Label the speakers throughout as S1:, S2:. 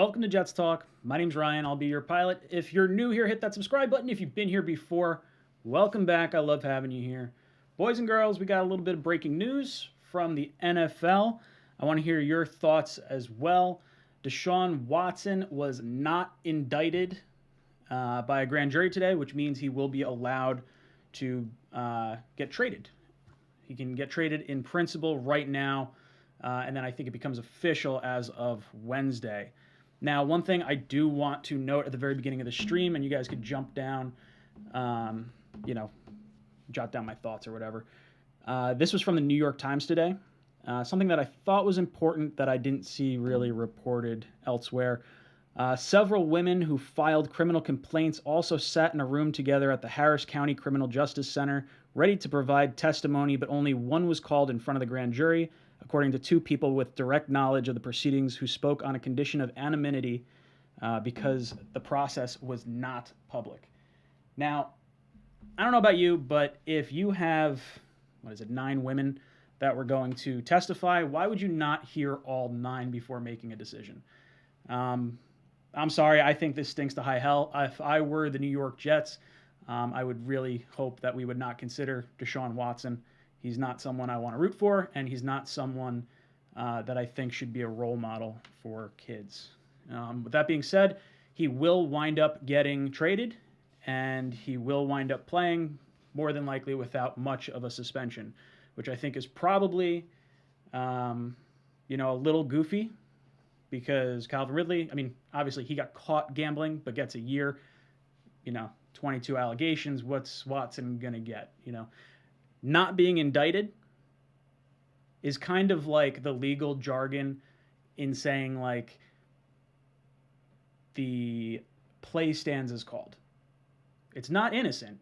S1: Welcome to Jets Talk. My name's Ryan. I'll be your pilot. If you're new here, hit that subscribe button. If you've been here before, welcome back. I love having you here. Boys and girls, we got a little bit of breaking news from the NFL. I want to hear your thoughts as well. DeShaun Watson was not indicted by a grand jury today, which means he will be allowed to get traded. He can get traded in principle right now, and then I think it becomes official as of Wednesday. Now, one thing I do want to note at the very beginning of the stream, and you guys could jump down, jot down my thoughts or whatever. This was from the New York Times today. Something that I thought was important that I didn't see really reported elsewhere. Several women who filed criminal complaints also sat in a room together at the Harris County Criminal Justice Center, ready to provide testimony, but only one was called in front of the grand jury, according to two people with direct knowledge of the proceedings who spoke on a condition of anonymity because the process was not public. Now, I don't know about you, but if you have, 9 women that were going to testify, why would you not hear all 9 before making a decision? I'm sorry, I think this stinks to high hell. If I were the New York Jets, I would really hope that we would not consider DeShaun Watson. He's not someone I want to root for, and he's not someone that I think should be a role model for kids. With that being said, he will wind up getting traded, and he will wind up playing, more than likely without much of a suspension, which I think is probably, a little goofy, because Calvin Ridley, obviously he got caught gambling, but gets a year, 22 allegations. What's Watson going to get, Not being indicted is kind of like the legal jargon in saying, like, the play stands as called. It's not innocent.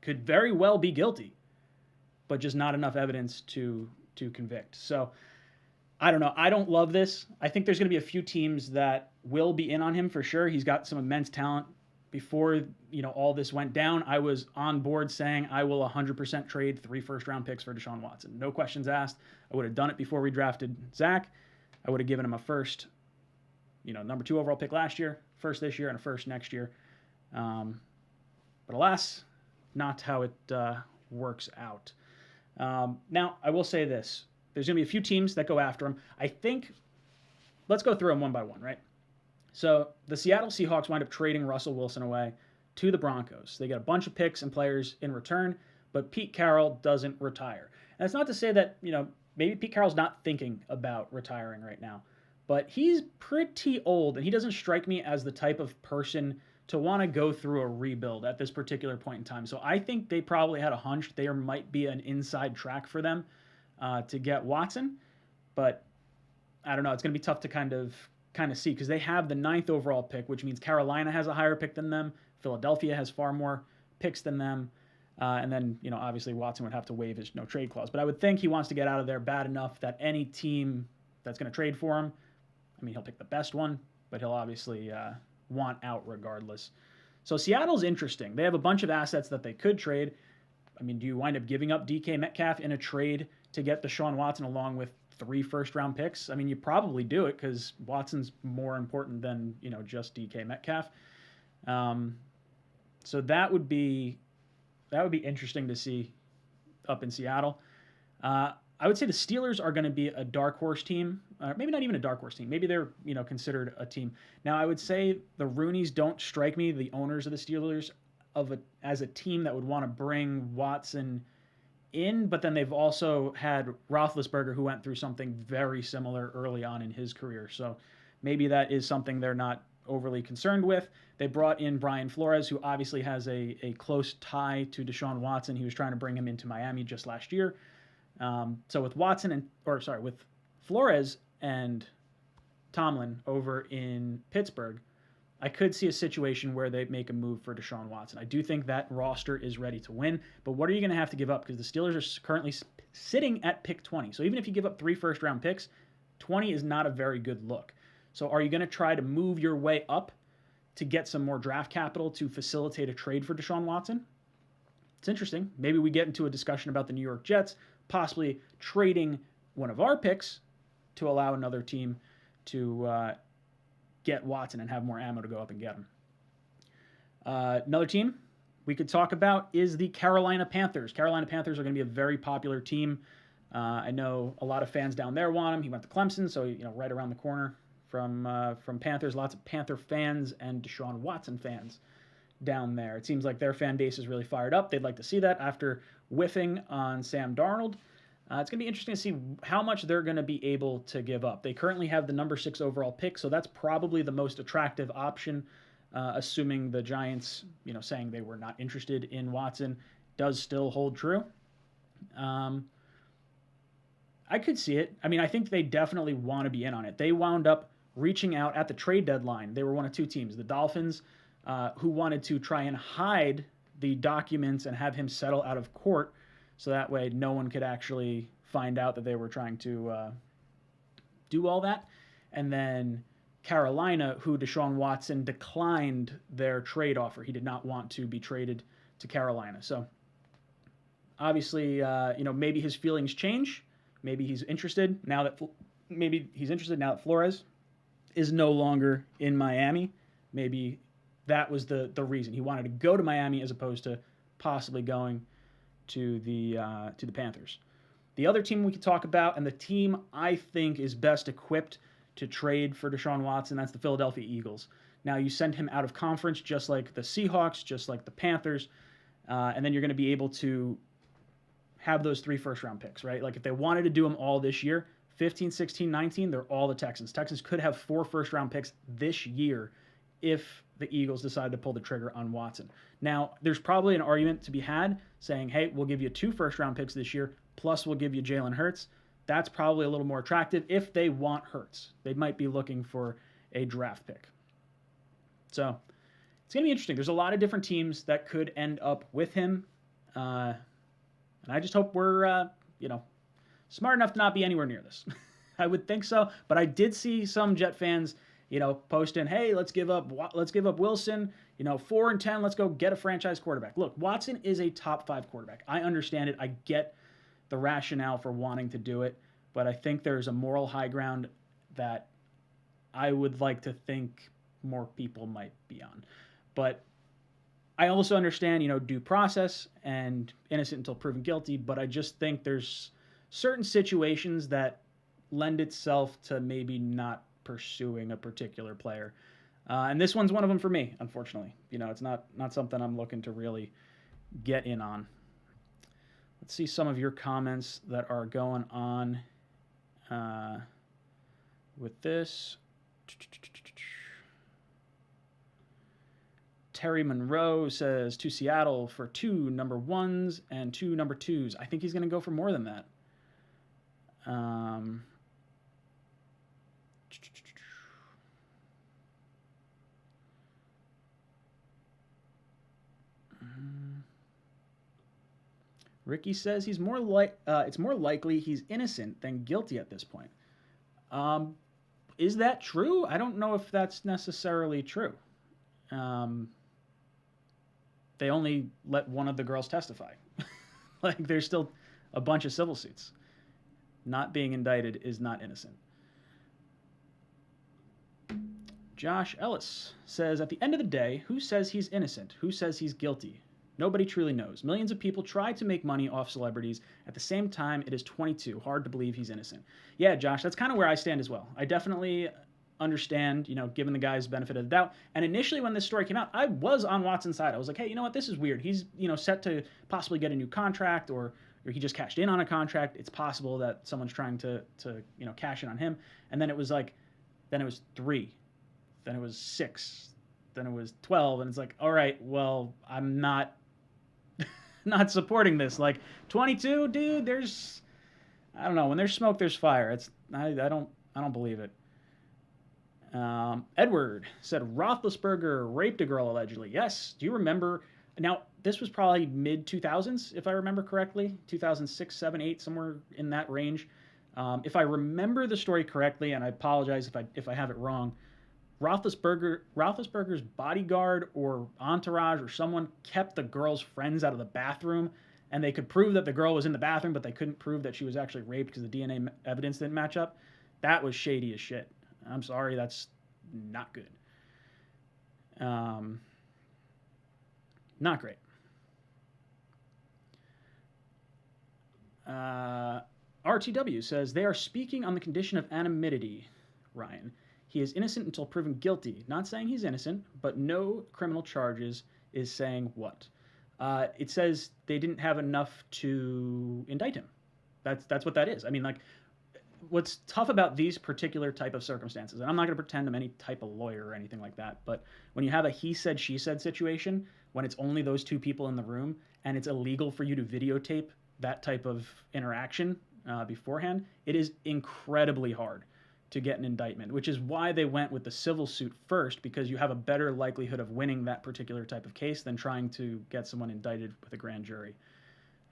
S1: Could very well be guilty, but just not enough evidence to convict. So, I don't know. I don't love this. I think there's going to be a few teams that will be in on him for sure. He's got some immense talent. Before, all this went down, I was on board saying I will 100% trade 3 first-round picks for DeShaun Watson. No questions asked. I would have done it before we drafted Zach. I would have given him a first, number 2 overall pick last year, first this year, and a first next year. But alas, not how it works out. Now, I will say this. There's going to be a few teams that go after him. I think, let's go through them one by one, right? So the Seattle Seahawks wind up trading Russell Wilson away to the Broncos. They get a bunch of picks and players in return, but Pete Carroll doesn't retire. And that's not to say that, maybe Pete Carroll's not thinking about retiring right now, but he's pretty old, and he doesn't strike me as the type of person to want to go through a rebuild at this particular point in time. So I think they probably had a hunch there might be an inside track for them to get Watson, but I don't know. It's going to be tough to kind of see, because they have the 9th overall pick, which means Carolina has a higher pick than them. Philadelphia has far more picks than them. And then, obviously Watson would have to waive his no trade clause. But I would think he wants to get out of there bad enough that any team that's going to trade for him, he'll pick the best one, but he'll obviously want out regardless. So Seattle's interesting. They have a bunch of assets that they could trade. Do you wind up giving up DK Metcalf in a trade to get DeShaun Watson along with 3 first-round picks? You probably do it because Watson's more important than, just DK Metcalf. So that would be interesting to see up in Seattle. I would say the Steelers are going to be a dark horse team. Maybe not even a dark horse team. Maybe they're, considered a team. Now, I would say the Rooneys don't strike me, the owners of the Steelers, as a team that would want to bring Watson in, but then they've also had Roethlisberger, who went through something very similar early on in his career. So maybe that is something they're not overly concerned with. They brought in Brian Flores, who obviously has a close tie to DeShaun Watson. He was trying to bring him into Miami just last year. So with with Flores and Tomlin over in Pittsburgh, I could see a situation where they make a move for DeShaun Watson. I do think that roster is ready to win, but what are you going to have to give up? Because the Steelers are currently sitting at pick 20. So even if you give up 3 first-round picks, 20 is not a very good look. So are you going to try to move your way up to get some more draft capital to facilitate a trade for DeShaun Watson? It's interesting. Maybe we get into a discussion about the New York Jets possibly trading one of our picks to allow another team to get Watson and have more ammo to go up and get him. Another team we could talk about is the Carolina Panthers. Carolina Panthers are going to be a very popular team. I know a lot of fans down there want him. He went to Clemson, so right around the corner from Panthers. Lots of Panther fans and DeShaun Watson fans down there. It seems like their fan base is really fired up. They'd like to see that after whiffing on Sam Darnold. It's going to be interesting to see how much they're going to be able to give up. They currently have the number 6 overall pick, so that's probably the most attractive option, assuming the Giants, saying they were not interested in Watson, does still hold true. I could see it. I mean, I think they definitely want to be in on it. They wound up reaching out at the trade deadline. They were one of two teams. The Dolphins, who wanted to try and hide the documents and have him settle out of court, so that way no one could actually find out that they were trying to do all that. And then Carolina, who DeShaun Watson declined their trade offer. He did not want to be traded to Carolina. So obviously, maybe his feelings change. Maybe he's interested now that Flores is no longer in Miami. Maybe that was the reason he wanted to go to Miami as opposed to possibly going to the Panthers. The other team we could talk about, and the team I think is best equipped to trade for DeShaun Watson, that's the Philadelphia Eagles. Now, you send him out of conference just like the Seahawks, just like the Panthers, and then you're going to be able to have those 3 first-round picks, right? Like if they wanted to do them all this year, 15, 16, 19, they're all the Texans. Texans could have 4 first-round picks this year if the Eagles decide to pull the trigger on Watson. Now, there's probably an argument to be had saying, hey, we'll give you 2 first-round picks this year, plus we'll give you Jalen Hurts. That's probably a little more attractive if they want Hurts. They might be looking for a draft pick. So it's going to be interesting. There's a lot of different teams that could end up with him. And I just hope we're, smart enough to not be anywhere near this. I would think so, but I did see some Jet fans, posting, "Hey, let's give up Wilson. 4 and 10. Let's go get a franchise quarterback." Look, Watson is a top 5 quarterback. I understand it. I get the rationale for wanting to do it, but I think there's a moral high ground that I would like to think more people might be on. But I also understand, due process and innocent until proven guilty, but I just think there's certain situations that lend itself to maybe not pursuing a particular player. And this one's one of them for me, unfortunately. It's not something I'm looking to really get in on. Let's see some of your comments that are going on with this. Terry Monroe says, to Seattle for 2 number 1s and 2 number 2s. I think he's going to go for more than that. Ricky says it's more likely he's innocent than guilty at this point. Is that true? I don't know if that's necessarily true. They only let one of the girls testify. Like, there's still a bunch of civil suits. Not being indicted is not innocent. Josh Ellis says, at the end of the day, who says he's innocent? Who says he's guilty? Nobody truly knows. Millions of people try to make money off celebrities. At the same time, it is 22. Hard to believe he's innocent. Yeah, Josh, that's kind of where I stand as well. I definitely understand, given the guy's benefit of the doubt. And initially when this story came out, I was on Watson's side. I was like, hey, you know what? This is weird. He's, set to possibly get a new contract, or he just cashed in on a contract. It's possible that someone's trying to cash in on him. And then it was 3. Then it was 6. Then it was 12. And it's like, all right, well, I'm not supporting this. Like, 22, dude, I don't know. When there's smoke, there's fire. I don't believe it. Edward said Roethlisberger raped a girl allegedly. Yes. Do you remember? Now, this was probably mid-2000s, if I remember correctly. 2006, 7, 8, somewhere in that range. If I remember the story correctly, and I apologize if I have it wrong, Roethlisberger's bodyguard or entourage or someone kept the girl's friends out of the bathroom, and they could prove that the girl was in the bathroom, but they couldn't prove that she was actually raped because the DNA evidence didn't match up. That was shady as shit. I'm sorry, that's not good. Not great. RTW says, they are speaking on the condition of anonymity, Ryan. He is innocent until proven guilty. Not saying he's innocent, but no criminal charges is saying what? It says they didn't have enough to indict him. That's what that is. I mean, like, what's tough about these particular type of circumstances, and I'm not going to pretend I'm any type of lawyer or anything like that, but when you have a he said, she said situation, when it's only those two people in the room, and it's illegal for you to videotape that type of interaction beforehand, it is incredibly hard to get an indictment, which is why they went with the civil suit first, because you have a better likelihood of winning that particular type of case than trying to get someone indicted with a grand jury.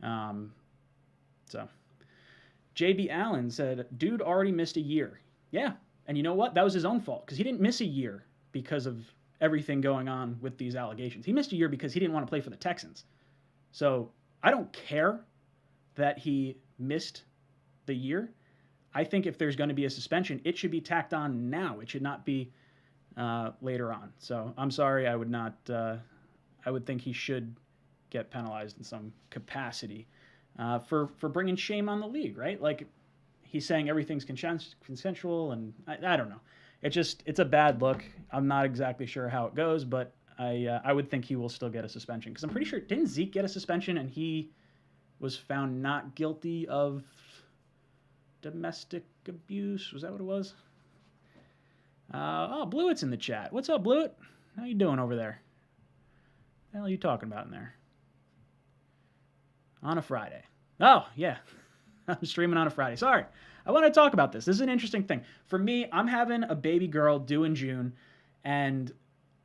S1: So JB Allen said, dude already missed a year. Yeah, and you know what? That was his own fault, because he didn't miss a year because of everything going on with these allegations. He missed a year because he didn't want to play for the Texans. So I don't care that he missed the year. I think if there's going to be a suspension, it should be tacked on now. It should not be later on. So I'm sorry, I would not. I would think he should get penalized in some capacity for bringing shame on the league, right? Like, he's saying everything's consensual, and I don't know. It's a bad look. I'm not exactly sure how it goes, but I would think he will still get a suspension, because I'm pretty sure, didn't Zeke get a suspension and he was found not guilty of domestic abuse? Was that what it was? Blewett's in the chat. What's up, Blewett? How you doing over there? What the hell are you talking about in there? On a Friday. Oh, yeah. I'm streaming on a Friday. Sorry. I want to talk about this. This is an interesting thing. For me, I'm having a baby girl due in June, and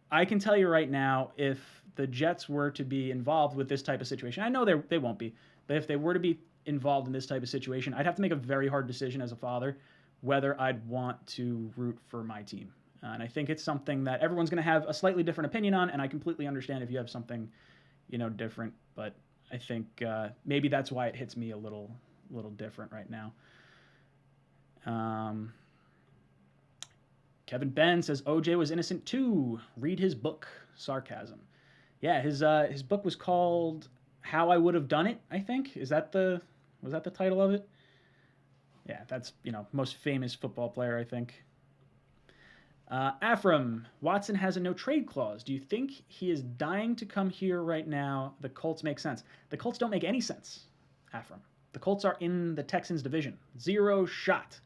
S1: I can tell you right now, if the Jets were to be involved with this type of situation, I know they won't be, but if they were to be involved in this type of situation, I'd have to make a very hard decision as a father whether I'd want to root for my team. And I think it's something that everyone's going to have a slightly different opinion on, and I completely understand if you have something, different, but I think maybe that's why it hits me a little different right now. Kevin Ben says OJ was innocent too. Read his book. Sarcasm. Yeah, his book was called How I Would Have Done It, I think. Was that the title of it? Yeah, that's, most famous football player, I think. Afram, Watson has a no trade clause. Do you think he is dying to come here right now? The Colts make sense. The Colts don't make any sense, Afram. The Colts are in the Texans division. Zero shot.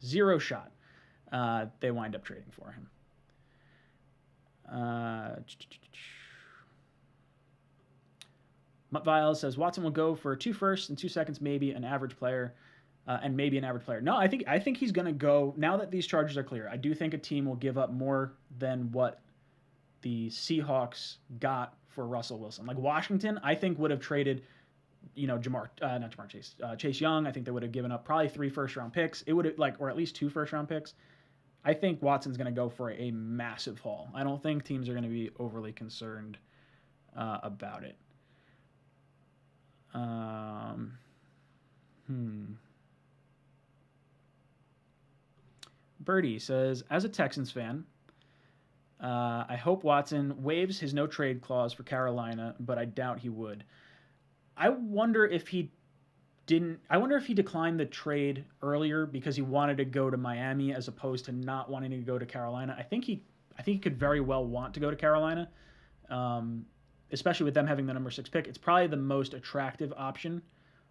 S1: They wind up trading for him. Mutt Viles says Watson will go for 2 firsts and 2 seconds, maybe an average player. No, I think he's going to go, now that these charges are clear, I do think a team will give up more than what the Seahawks got for Russell Wilson. Like Washington, I think would have traded, Chase Young. I think they would have given up probably 3 first-round picks. It would have, or at least 2 first-round picks. I think Watson's going to go for a massive haul. I don't think teams are going to be overly concerned about it. Birdie says, as a Texans fan, I hope Watson waives his no trade clause for Carolina, but I doubt he would. I wonder if he declined the trade earlier because he wanted to go to Miami as opposed to not wanting to go to Carolina. I think he could very well want to go to Carolina, especially with them having the number 6 pick. It's probably the most attractive option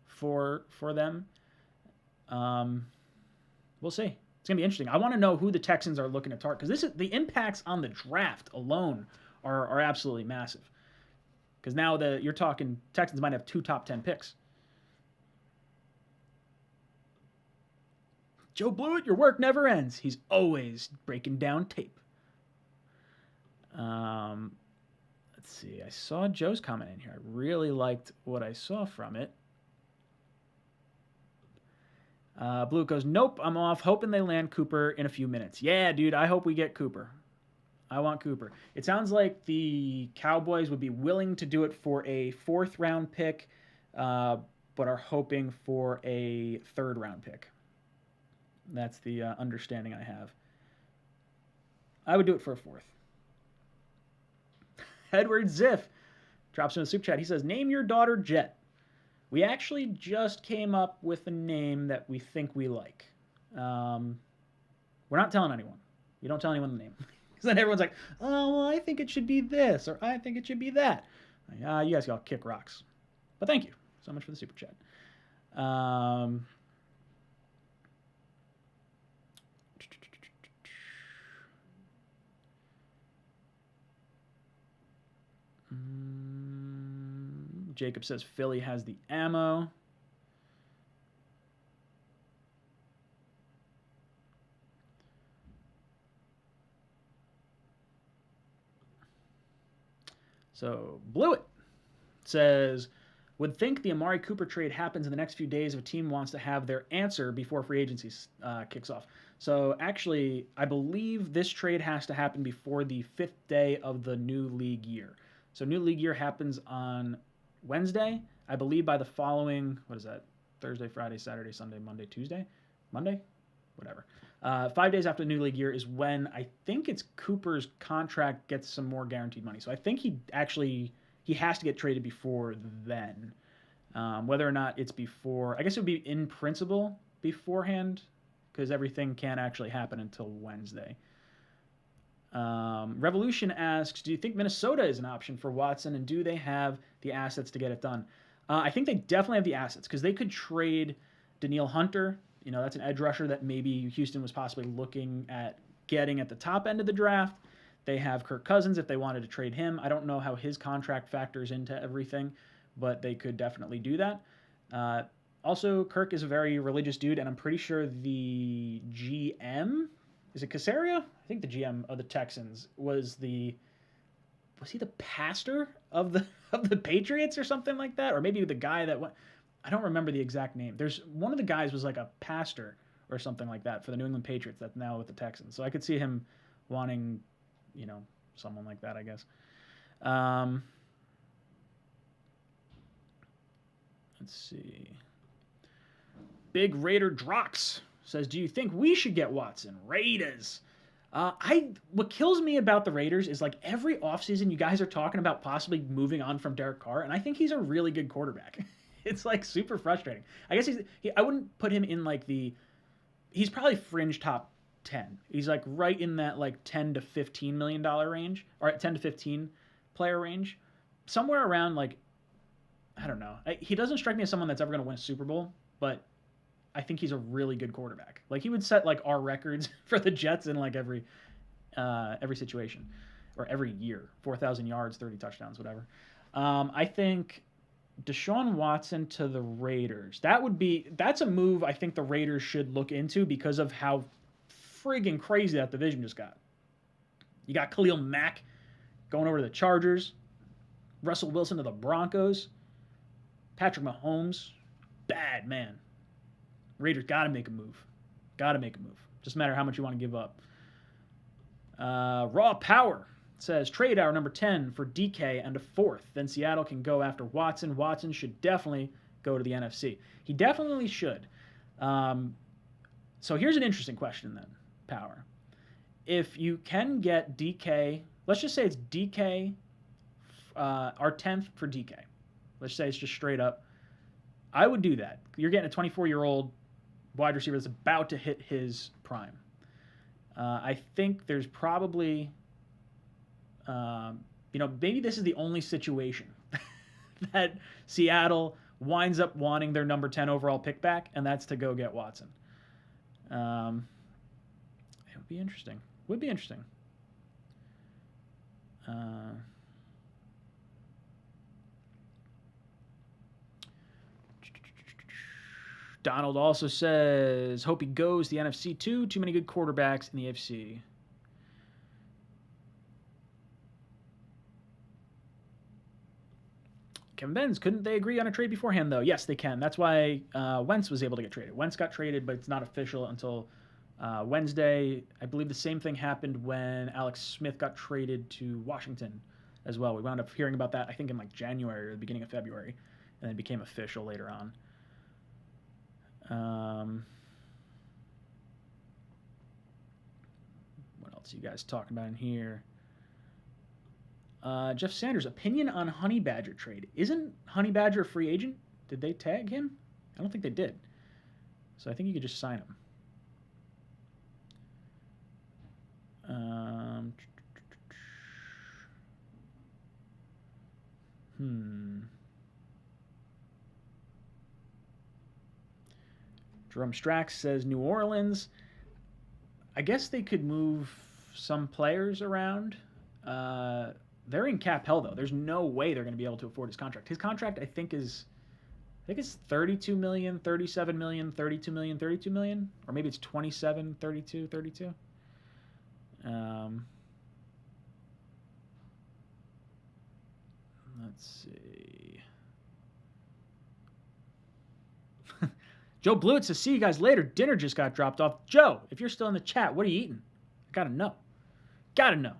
S1: for them. We'll see. It's going to be interesting. I want to know who the Texans are looking to target, because the impacts on the draft alone are absolutely massive. Because now you're talking Texans might have 2 top 10 picks. Joe Blewett, your work never ends. He's always breaking down tape. Let's see. I saw Joe's comment in here. I really liked what I saw from it. Blue goes, nope, I'm off. Hoping they land Cooper in a few minutes. Yeah, dude, I hope we get Cooper. I want Cooper. It sounds like the Cowboys would be willing to do it for a 4th-round pick, but are hoping for a 3rd-round pick. That's the understanding I have. I would do it for a fourth. Edward Ziff drops in a super chat. He says, name your daughter Jet. We actually just came up with a name that we think we like. We're not telling anyone. You don't tell anyone the name. Because then everyone's like, oh, well, I think it should be this, or I think it should be that. Like, you guys got to kick rocks. But thank you so much for the super chat. Jacob says Philly has the ammo. So Blewett says, would think the Amari Cooper trade happens in the next few days if a team wants to have their answer before free agency kicks off. So actually, I believe this trade has to happen before the 5th day of the new league year. So new league year happens on Wednesday. I believe by the following, what is that? Thursday, Friday, Saturday, Sunday, Monday, Tuesday? Monday? Whatever. 5 days after the new league year is when I think it's Cooper's contract gets some more guaranteed money. So I think he has to get traded before then. Whether or not it's before, I guess it would be in principle beforehand because everything can't actually happen until Wednesday. Revolution asks, do you think Minnesota is an option for Watson, and do they have the assets to get it done? I think they definitely have the assets because they could trade Danielle Hunter. You know, that's an edge rusher that maybe Houston was possibly looking at getting at the top end of the draft. They have Kirk Cousins if they wanted to trade him. I don't know how his contract factors into everything, but they could definitely do that. Also, Kirk is a very religious dude, and I'm pretty sure the GM, is it Casario? I think the GM of the Texans was he the pastor of the Patriots or something like that? Or maybe the guy that went, I don't remember the exact name. There's one of the guys was like a pastor or something like that for the New England Patriots that's now with the Texans. So I could see him wanting, you know, someone like that, I guess. Let's see. Big Raider Drox says, do you think we should get Watson? Raiders. What kills me about the Raiders is like every offseason you guys are talking about possibly moving on from Derek Carr, and I think he's a really good quarterback. It's like super frustrating. I guess I wouldn't put him in like he's probably fringe top 10. He's like right in that like $10 to $15 million range, or at 10 to 15 player range, somewhere around like, I don't know. He doesn't strike me as someone that's ever going to win a Super Bowl, but I think he's a really good quarterback. Like he would set like our records for the Jets in like every situation or every year, 4,000 yards, 30 touchdowns, whatever. I think DeShaun Watson to the Raiders. That's a move I think the Raiders should look into because of how friggin' crazy that division just got. You got Khalil Mack going over to the Chargers, Russell Wilson to the Broncos, Patrick Mahomes, bad man. Raiders got to make a move. Got to make a move. Just matter how much you want to give up. Raw Power says, trade our number 10 for DK and a 4th. Then Seattle can go after Watson. Watson should definitely go to the NFC. He definitely should. So here's an interesting question then, Power. If you can get DK, let's just say it's DK, our 10th for DK. Let's say it's just straight up. I would do that. You're getting a 24-year-old wide receiver that's about to hit his prime. I think there's probably, maybe this is the only situation that Seattle winds up wanting their number 10 overall pick back, and that's to go get Watson. It would be interesting. Would be interesting. Donald also says, hope he goes to the NFC too. Too many good quarterbacks in the AFC. Kevin Benz, couldn't they agree on a trade beforehand, though? Yes, they can. That's why Wentz was able to get traded. Wentz got traded, but it's not official until Wednesday. I believe the same thing happened when Alex Smith got traded to Washington as well. We wound up hearing about that, I think, in like January or the beginning of February, and then it became official later on. What else you guys talking about in here? Jeff Sanders, opinion on Honey Badger trade. Isn't Honey Badger a free agent? Did they tag him? I don't think they did. So I think you could just sign him. Jerome Strax says New Orleans. I guess they could move some players around. They're in cap hell, though. There's no way they're going to be able to afford his contract. His contract, I think it's 32 million, 37 million, 32 million, 32 million, or maybe it's 27, 32, 32. Let's see. Joe Blewett says, see you guys later. Dinner just got dropped off. Joe, if you're still in the chat, what are you eating? I gotta know. Gotta know.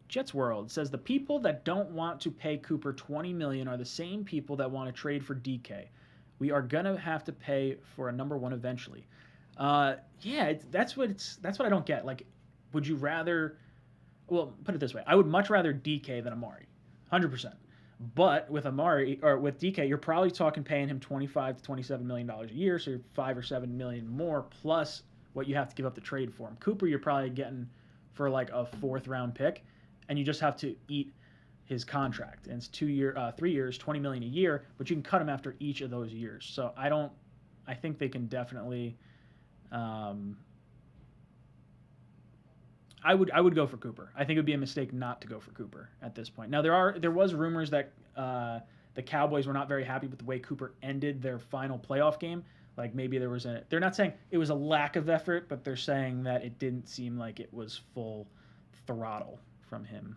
S1: Jets World says the people that don't want to pay Cooper $20 million are the same people that want to trade for DK. We are gonna have to pay for a number one eventually. Yeah, that's what I don't get. Like, would you rather? Well, put it this way: I would much rather DK than Amari, 100%. But with Amari or with DK, you're probably talking paying him $25 to $27 million a year, so you're $5 or $7 million more plus what you have to give up to trade for him. Cooper, you're probably getting for like a 4th round pick, and you just have to eat his contract. And it's 3 years, $20 million a year, but you can cut him after each of those years. So I think they can definitely. I would go for Cooper. I think it would be a mistake not to go for Cooper at this point. Now there was rumors that the Cowboys were not very happy with the way Cooper ended their final playoff game. Like maybe they're not saying it was a lack of effort, but they're saying that it didn't seem like it was full throttle from him,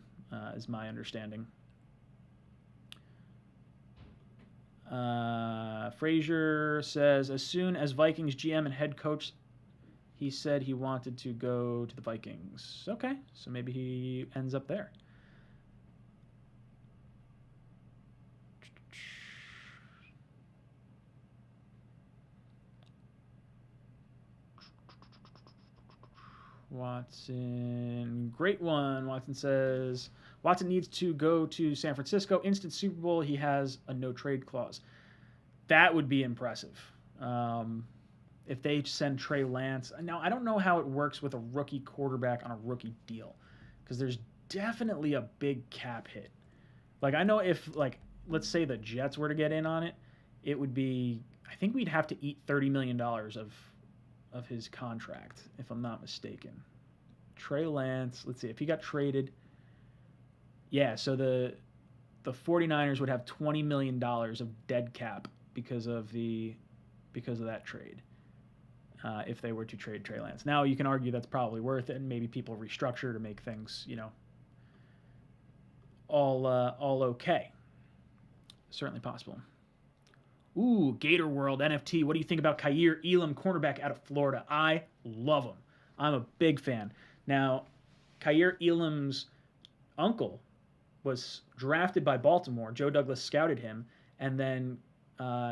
S1: is my understanding. Frazier says, as soon as Vikings GM and head coach, he said he wanted to go to the Vikings. Okay, so maybe he ends up there. Watson, great one. Watson says, Watson needs to go to San Francisco. Instant Super Bowl. He has a no trade clause. That would be impressive. If they send Trey Lance. Now, I don't know how it works with a rookie quarterback on a rookie deal, because there's definitely a big cap hit. Like, I know if, like, let's say the Jets were to get in on it, it would be, I think we'd have to eat $30 million of his contract, if I'm not mistaken. Trey Lance, let's see, if he got traded, yeah, so the 49ers would have $20 million of dead cap because of that trade, if they were to trade Trey Lance. Now, you can argue that's probably worth it, and maybe people restructure to make things, all okay. Certainly possible. Ooh, Gator World NFT. What do you think about Kaiir Elam, cornerback out of Florida? I love him. I'm a big fan. Now, Kaiir Elam's uncle was drafted by Baltimore. Joe Douglas scouted him, and then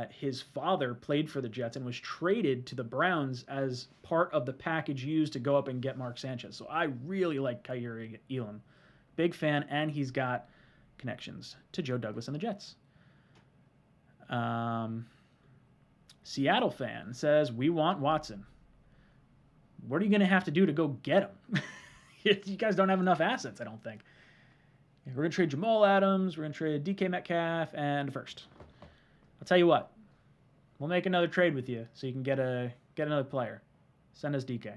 S1: his father played for the Jets and was traded to the Browns as part of the package used to go up and get Mark Sanchez. So I really like Kaiir Elam. Big fan, and he's got connections to Joe Douglas and the Jets. Seattle fan says, we want Watson. What are you going to have to do to go get him? You guys don't have enough assets, I don't think. We're going to trade Jamal Adams. We're going to trade DK Metcalf and first. I'll tell you what. We'll make another trade with you so you can get another player. Send us DK.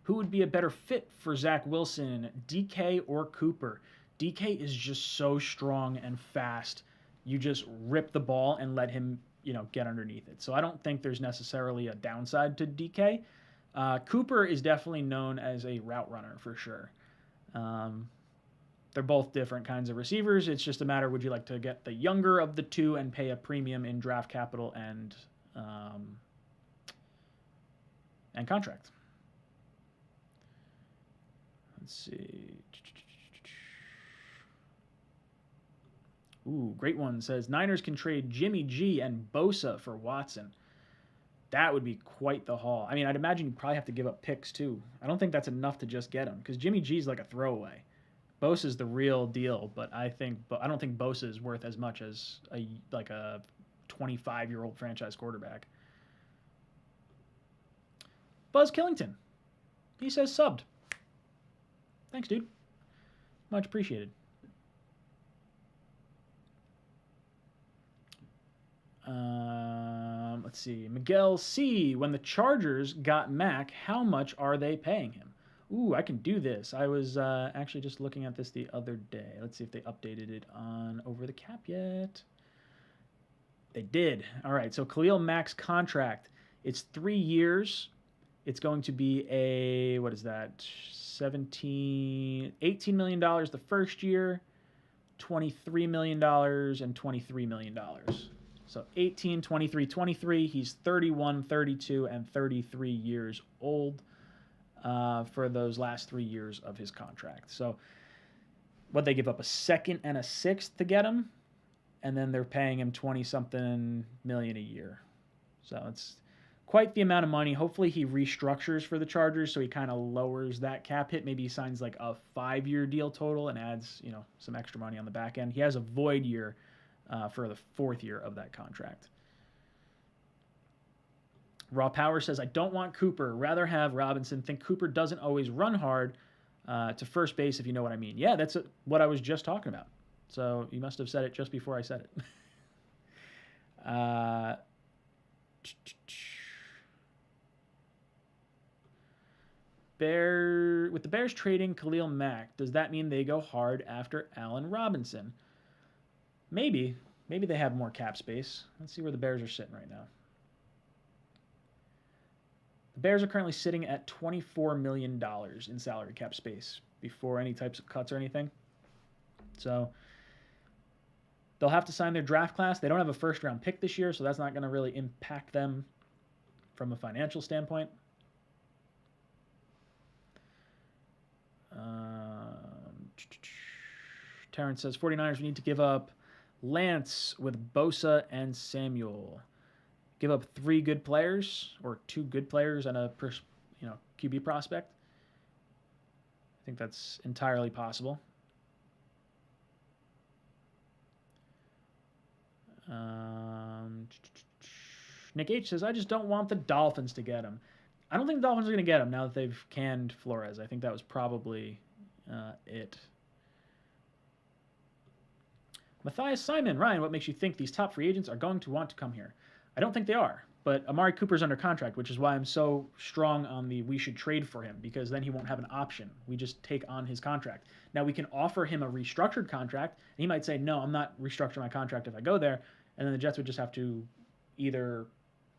S1: Who would be a better fit for Zach Wilson, DK or Cooper? DK is just so strong and fast. You just rip the ball and let him, get underneath it. So I don't think there's necessarily a downside to DK. Cooper is definitely known as a route runner for sure. They're both different kinds of receivers. It's just a matter, would you like to get the younger of the two and pay a premium in draft capital and contract? Let's see. Ooh, great one. Says Niners can trade Jimmy G and Bosa for Watson. That would be quite the haul. I mean, I'd imagine you'd probably have to give up picks too. I don't think that's enough to just get him because Jimmy G's like a throwaway. Bosa's the real deal, but I don't think Bosa is worth as much as a 25-year-old franchise quarterback. Buzz Killington. He says subbed. Thanks, dude. Much appreciated. Let's see. Miguel C. When the Chargers got Mac, how much are they paying him? Ooh, I can do this. I was actually just looking at this the other day. Let's see if they updated it on Over the Cap yet. They did. All right, so Khalil Mack's contract, it's 3 years. It's going to be $18 million the first year, $23 million, and $23 million. So 18, 23, 23. He's 31, 32, and 33 years old for those last 3 years of his contract. So what, they give up a second and a sixth to get him, and then they're paying him 20-something million a year. So it's quite the amount of money. Hopefully he restructures for the Chargers so he kind of lowers that cap hit. Maybe he signs like a 5-year deal total and adds, some extra money on the back end. He has a void year for the 4th year of that contract. Raw Power says, I don't want Cooper. Rather have Robinson. Think Cooper doesn't always run hard to first base, if you know what I mean. Yeah, that's what I was just talking about. So you must have said it just before I said it. With the Bears trading Khalil Mack, does that mean they go hard after Allen Robinson? Maybe. Maybe they have more cap space. Let's see where the Bears are sitting right now. The Bears are currently sitting at $24 million in salary cap space before any types of cuts or anything. So they'll have to sign their draft class. They don't have a first-round pick this year, so that's not going to really impact them from a financial standpoint. Terrence says 49ers need to give up Lance with Bosa and Samuel. Give up 3 good players or 2 good players and a QB prospect. I think that's entirely possible. Nick H says, I just don't want the Dolphins to get him. I don't think the Dolphins are going to get him now that they've canned Flores. I think that was probably it. Matthias Simon, Ryan, what makes you think these top free agents are going to want to come here? I don't think they are, but Amari Cooper's under contract, which is why I'm so strong on we should trade for him, because then he won't have an option. We just take on his contract. Now we can offer him a restructured contract, and he might say, no, I'm not restructuring my contract if I go there, and then the Jets would just have to either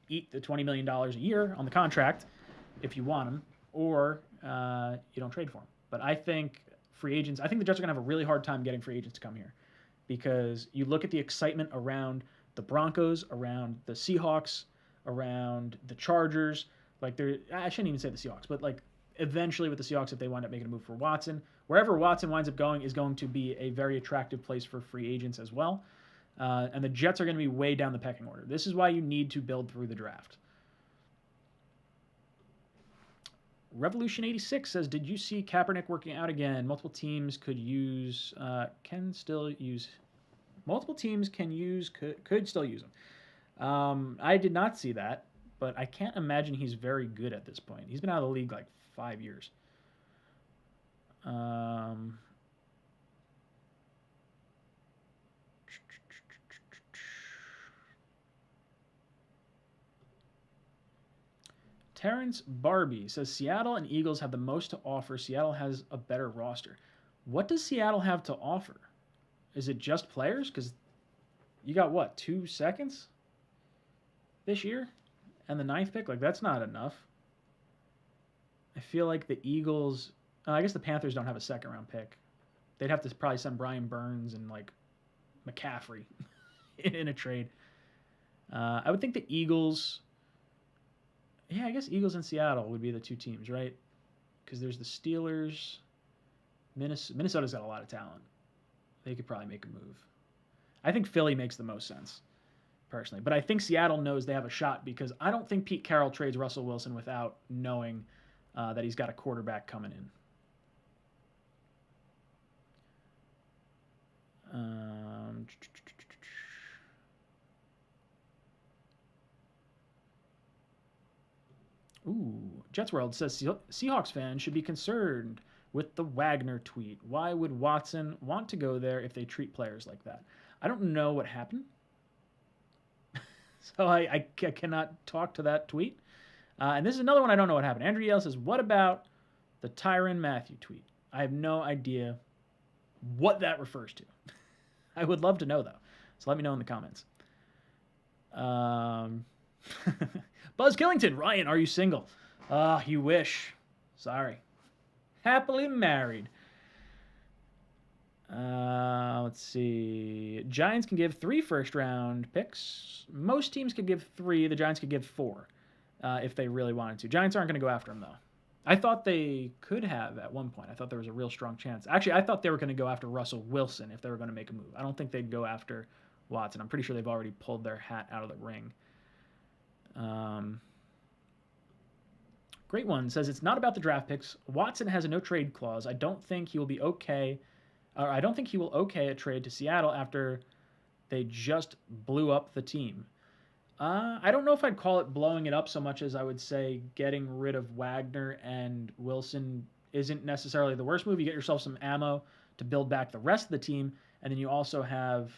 S1: eat the $20 million a year on the contract if you want him, or you don't trade for him. But I think the Jets are going to have a really hard time getting free agents to come here, because you look at the excitement around the Broncos, around the Seahawks, around the Chargers. I shouldn't even say the Seahawks, but eventually with the Seahawks, if they wind up making a move for Watson, wherever Watson winds up going is going to be a very attractive place for free agents as well. And the Jets are going to be way down the pecking order. This is why you need to build through the draft. Revolution 86 says, did you see Kaepernick working out again? Multiple teams could still use him. I did not see that, but I can't imagine he's very good at this point. He's been out of the league 5 years. Terrence Barbie says, Seattle and Eagles have the most to offer. Seattle has a better roster. What does Seattle have to offer? Is it just players? Because you got, 2 seconds this year? And the 9th pick? That's not enough. I feel like the Eagles... I guess the Panthers don't have a second-round pick. They'd have to probably send Brian Burns and, McCaffrey in a trade. I would think the Eagles... Yeah, I guess Eagles and Seattle would be the 2 teams, right? Because there's the Steelers. Minnesota's got a lot of talent. They could probably make a move. I think Philly makes the most sense, personally. But I think Seattle knows they have a shot because I don't think Pete Carroll trades Russell Wilson without knowing that he's got a quarterback coming in. Jets World says Seahawks fans should be concerned with the Wagner tweet. Why would Watson want to go there if they treat players like that? I don't know what happened, so I cannot talk to that tweet. And this is another one I don't know what happened. Andrew Yale says, what about the Tyrann Mathieu tweet? I have no idea what that refers to. I would love to know, though. So let me know in the comments. Buzz Killington, Ryan, are you single? You wish. Sorry. Happily married. Let's see. Giants can give 3 first-round picks. Most teams could give 3. The Giants could give 4 if they really wanted to. Giants aren't going to go after him, though. I thought they could have at one point. I thought there was a real strong chance. Actually, I thought they were going to go after Russell Wilson if they were going to make a move. I don't think they'd go after Watson. I'm pretty sure they've already pulled their hat out of the ring. Great one says it's not about the draft picks. Watson has a no trade clause. I don't think he will be okay. I don't think he will okay a trade to Seattle after they just blew up the team. I don't know if I'd call it blowing it up so much as I would say getting rid of Wagner and Wilson isn't necessarily the worst move. You get yourself some ammo to build back the rest of the team, and then you also have,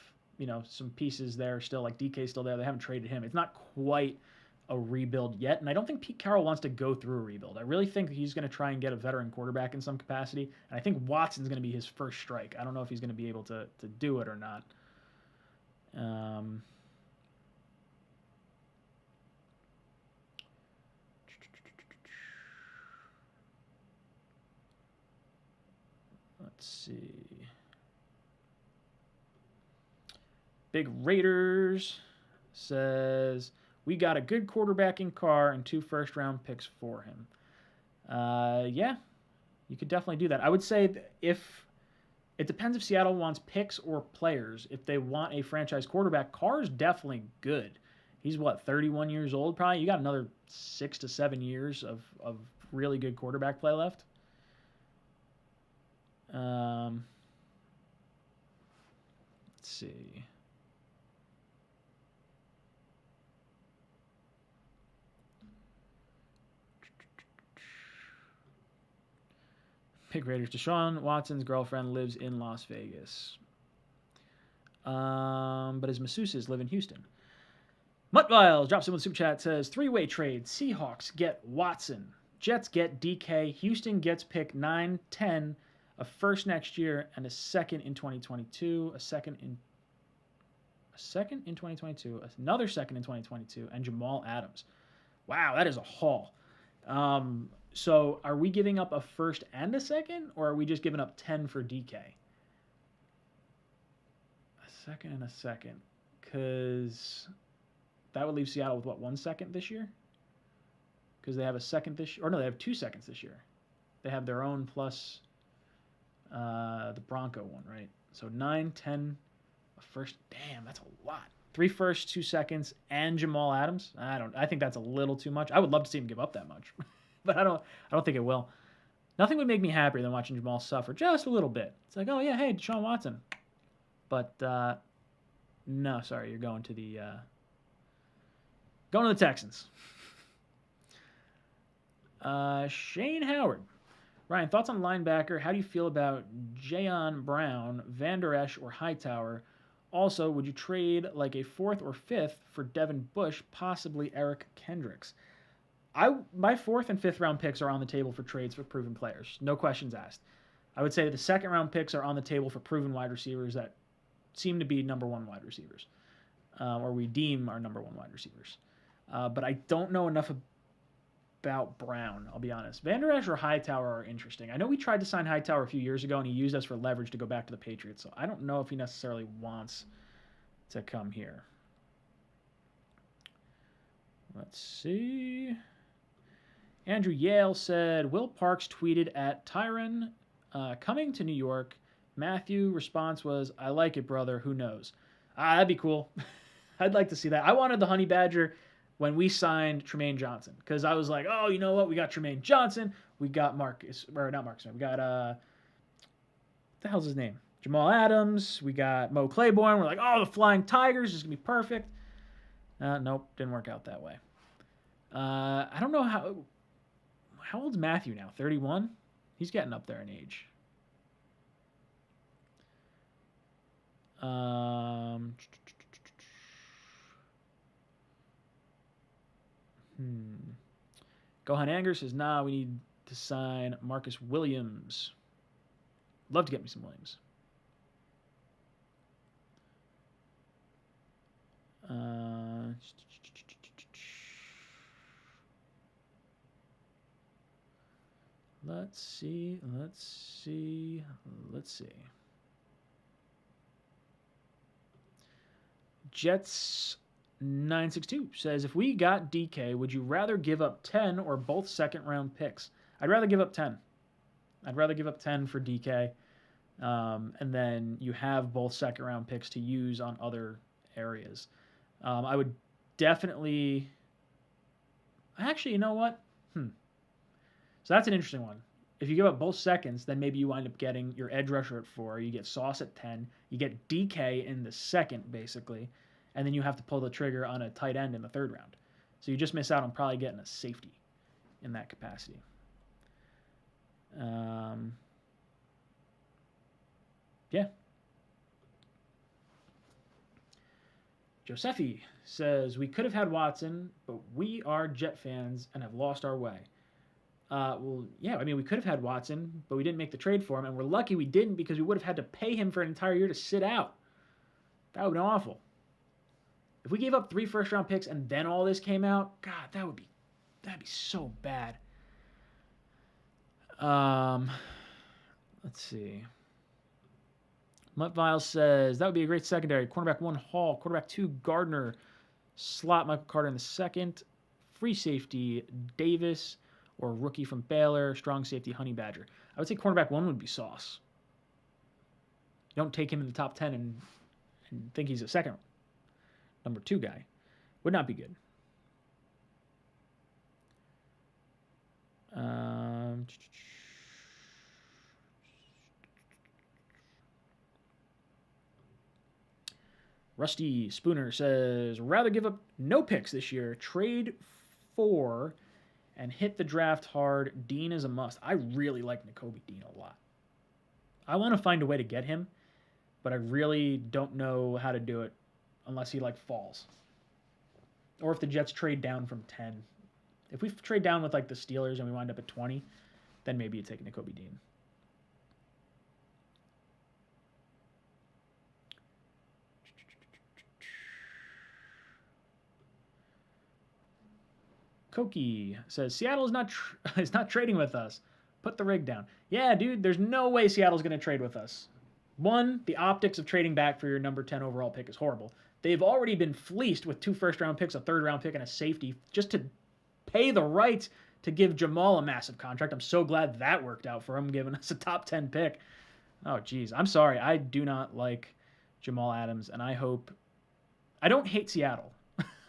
S1: some pieces there still, like DK's still there. They haven't traded him. It's not quite a rebuild yet, and I don't think Pete Carroll wants to go through a rebuild. I really think he's going to try and get a veteran quarterback in some capacity, and I think Watson's going to be his first strike. I don't know if he's going to be able to do it or not. Let's see. Big Raiders says, we got a good quarterbacking car and 2 first-round picks for him. Yeah, you could definitely do that. I would say if it depends if Seattle wants picks or players. If they want a franchise quarterback, Carr's definitely good. He's, 31 years old probably? You got another 6 to 7 years of really good quarterback play left. Let's see. Big Raiders. DeShaun Watson's girlfriend lives in Las Vegas. But his masseuses live in Houston. Muttviles drops in with super chat, says 3-way trade. Seahawks get Watson. Jets get DK. Houston gets pick 9, 10, a first next year, and a second in 2022, a second in 2022, another second in 2022, and Jamal Adams. Wow, that is a haul. So are we giving up a first and a second, or are we just giving up 10 for DK? A second and a second, because that would leave Seattle with, 1 second this year? Because they have a second this year. Or no, they have 2 seconds this year. They have their own plus the Bronco one, right? So 9, 10, a first. Damn, that's a lot. 3 firsts, 2 seconds, and Jamal Adams. I think that's a little too much. I would love to see him give up that much, but I don't think it will. Nothing would make me happier than watching Jamal suffer just a little bit. It's like, oh yeah, hey, DeShaun Watson. But no, sorry, you're going to the Texans. Shane Howard. Ryan, thoughts on linebacker? How do you feel about Jayon Brown, Van Der Esch, or Hightower? Also, would you trade like a 4th or 5th for Devin Bush, possibly Eric Kendricks? My 4th and 5th round picks are on the table for trades for proven players. No questions asked. I would say the 2nd round picks are on the table for proven wide receivers that seem to be number 1 wide receivers, or we deem our number 1 wide receivers. But I don't know enough about Brown, I'll be honest. Van Der Esch or Hightower are interesting. I know we tried to sign Hightower a few years ago, and he used us for leverage to go back to the Patriots, so I don't know if he necessarily wants to come here. Let's see. Andrew Yale said, Will Parks tweeted at Tyrann coming to New York. Matthew response was, I like it, brother. Who knows? That'd be cool. I'd like to see that. I wanted the Honey Badger when we signed Tremaine Johnson because I was like, oh, you know what? We got Tremaine Johnson. We got Marcus, or not Marcus. We got what the hell's his name? Jamal Adams. We got Mo Claiborne. We're like, oh, the Flying Tigers is gonna be perfect. Nope, didn't work out that way. I don't know how old's Matthew now? 31. He's getting up there in age. Gohan Anger says, nah, we need to sign Marcus Williams. Love to get me some Williams. Let's see. Jets 962 says, if we got DK, would you rather give up 10 or both second round picks? I'd rather give up 10. I'd rather give up 10 for DK. And then you have both second round picks to use on other areas. I would definitely. Actually, you know what? So that's an interesting one. If you give up both seconds, then maybe you wind up getting your edge rusher at 4. You get Sauce at 10. You get DK in the second, basically. And then you have to pull the trigger on a tight end in the third round. So you just miss out on probably getting a safety in that capacity. Yeah. Josephi says, we could have had Watson, but we are Jet fans and have lost our way. Well, yeah, I mean, we could have had Watson, but we didn't make the trade for him, and we're lucky we didn't because we would have had to pay him for an entire year to sit out. That would have been awful. If we gave up 3 first-round picks and then all this came out, God, that'd be so bad. Let's see. Mutt Viles says, that would be a great secondary. Cornerback 1, Hall. Quarterback 2, Gardner. Slot, Michael Carter in the second. Free safety, Davis. Or rookie from Baylor. Strong safety, Honey Badger. I would say cornerback 1 would be Sauce. You don't take him in the top 10 and think he's a second number 2 guy. Would not be good. Rusty Spooner says, rather give up no picks this year, trade for and hit the draft hard. Dean is a must. I really like Nakobe Dean a lot. I want to find a way to get him, but I really don't know how to do it unless he falls. Or if the Jets trade down from 10. If we trade down with the Steelers and we wind up at 20, then maybe you take Nakobe Dean. Koki says, Seattle is not trading with us. Put the rig down. Yeah, dude, there's no way Seattle's going to trade with us. 1, the optics of trading back for your number 10 overall pick is horrible. They've already been fleeced with 2 first-round picks, a third-round pick, and a safety just to pay the rights to give Jamal a massive contract. I'm so glad that worked out for him, giving us a top 10 pick. Oh, geez. I'm sorry. I do not like Jamal Adams, and I don't hate Seattle.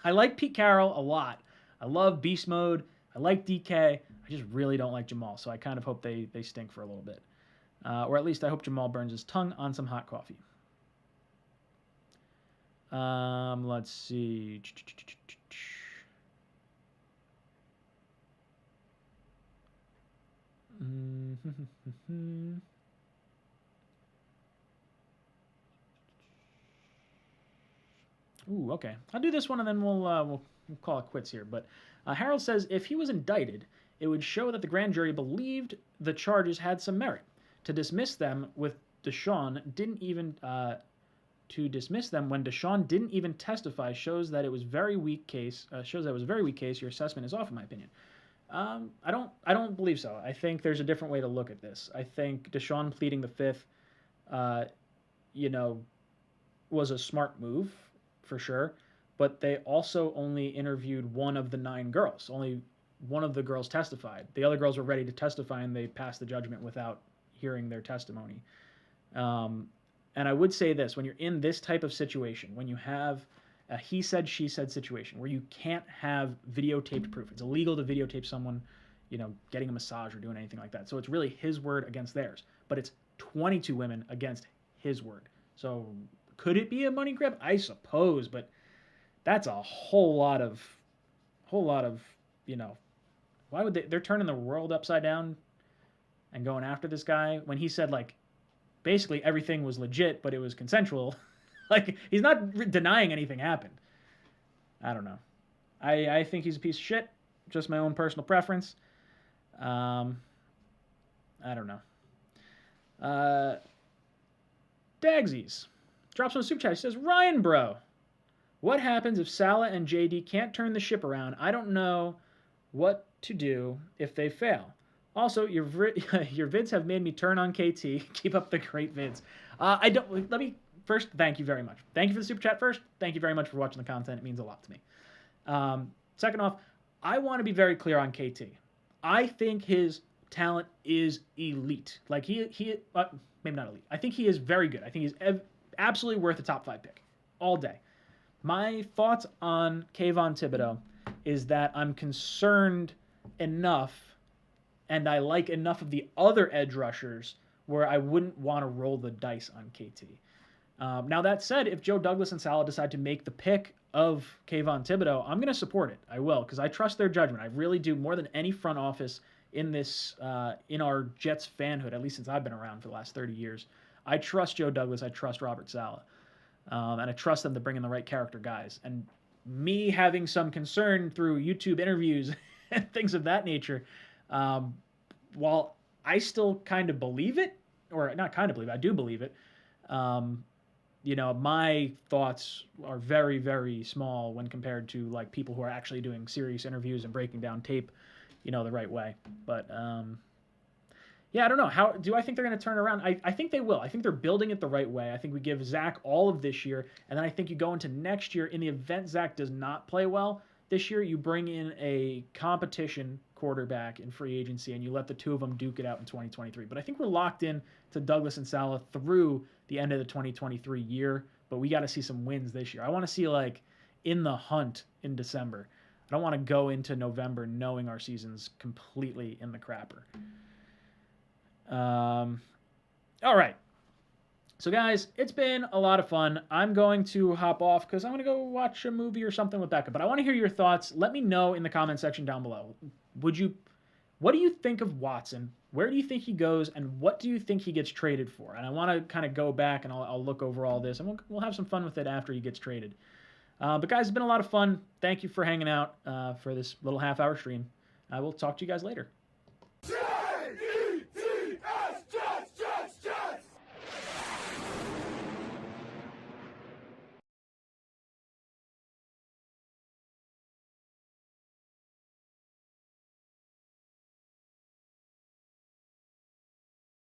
S1: I like Pete Carroll a lot. I love Beast Mode. I like DK. I just really don't like Jamal, so I kind of hope they stink for a little bit. Or at least I hope Jamal burns his tongue on some hot coffee. Let's see. Ooh, okay. I'll do this one and then we'll call it quits here. But Harold says, if he was indicted, it would show that the grand jury believed the charges had some merit. To dismiss them when DeShaun didn't even testify shows that it was very weak case. Your assessment is off, in my opinion. I don't believe so. I think there's a different way to look at this. I think DeShaun pleading the fifth, was a smart move for sure. But they also only interviewed one of the 9 girls. Only one of the girls testified. The other girls were ready to testify, and they passed the judgment without hearing their testimony. And I would say this, when you're in this type of situation, when you have a he said, she said situation where you can't have videotaped proof. It's illegal to videotape someone, getting a massage or doing anything like that. So it's really his word against theirs. But it's 22 women against his word. So could it be a money grab? I suppose, but that's a whole lot of, why would they're turning the world upside down and going after this guy when he said, like, basically everything was legit, but it was consensual. Like, he's not denying anything happened. I don't know. I think he's a piece of shit. Just my own personal preference. I don't know. Dagsies drops on a super chat. He says, Ryan, bro, what happens if Salah and JD can't turn the ship around? I don't know what to do if they fail. Also, your vids have made me turn on KT. Keep up the great vids. Let me first thank you very much. Thank you for the super chat first. Thank you very much for watching the content. It means a lot to me. Second off, I want to be very clear on KT. I think his talent is elite. Like maybe not elite. I think he is very good. I think he's absolutely worth a top 5 pick all day. My thoughts on Kayvon Thibodeau is that I'm concerned enough, and I like enough of the other edge rushers where I wouldn't want to roll the dice on KT. Now, that said, if Joe Douglas and Salah decide to make the pick of Kayvon Thibodeau, I'm going to support it. I will, because I trust their judgment. I really do, more than any front office in this, in our Jets fanhood, at least since I've been around for the last 30 years. I trust Joe Douglas. I trust Robert Salah. And I trust them to bring in the right character guys. And me having some concern through YouTube interviews and things of that nature, while I still kind of believe it, or not kind of believe it, I do believe it, my thoughts are very, very small when compared to like people who are actually doing serious interviews and breaking down tape, the right way. But yeah, I don't know. How do I think they're going to turn around? I think they will. I think they're building it the right way. I think we give Zach all of this year, and then I think you go into next year. In the event Zach does not play well this year, you bring in a competition quarterback in free agency, and you let the two of them duke it out in 2023. But I think we're locked in to Douglas and Salah through the end of the 2023 year, but we got to see some wins this year. I want to see, like, in the hunt in December. I don't want to go into November knowing our season's completely in the crapper. All right. So, guys, it's been a lot of fun. I'm going to hop off because I'm going to go watch a movie or something with Becca. But I want to hear your thoughts. Let me know in the comment section down below. What do you think of Watson? Where do you think he goes? And what do you think he gets traded for? And I want to kind of go back and I'll look over all this. And we'll have some fun with it after he gets traded. But, guys, it's been a lot of fun. Thank you for hanging out for this little half-hour stream. I will talk to you guys later.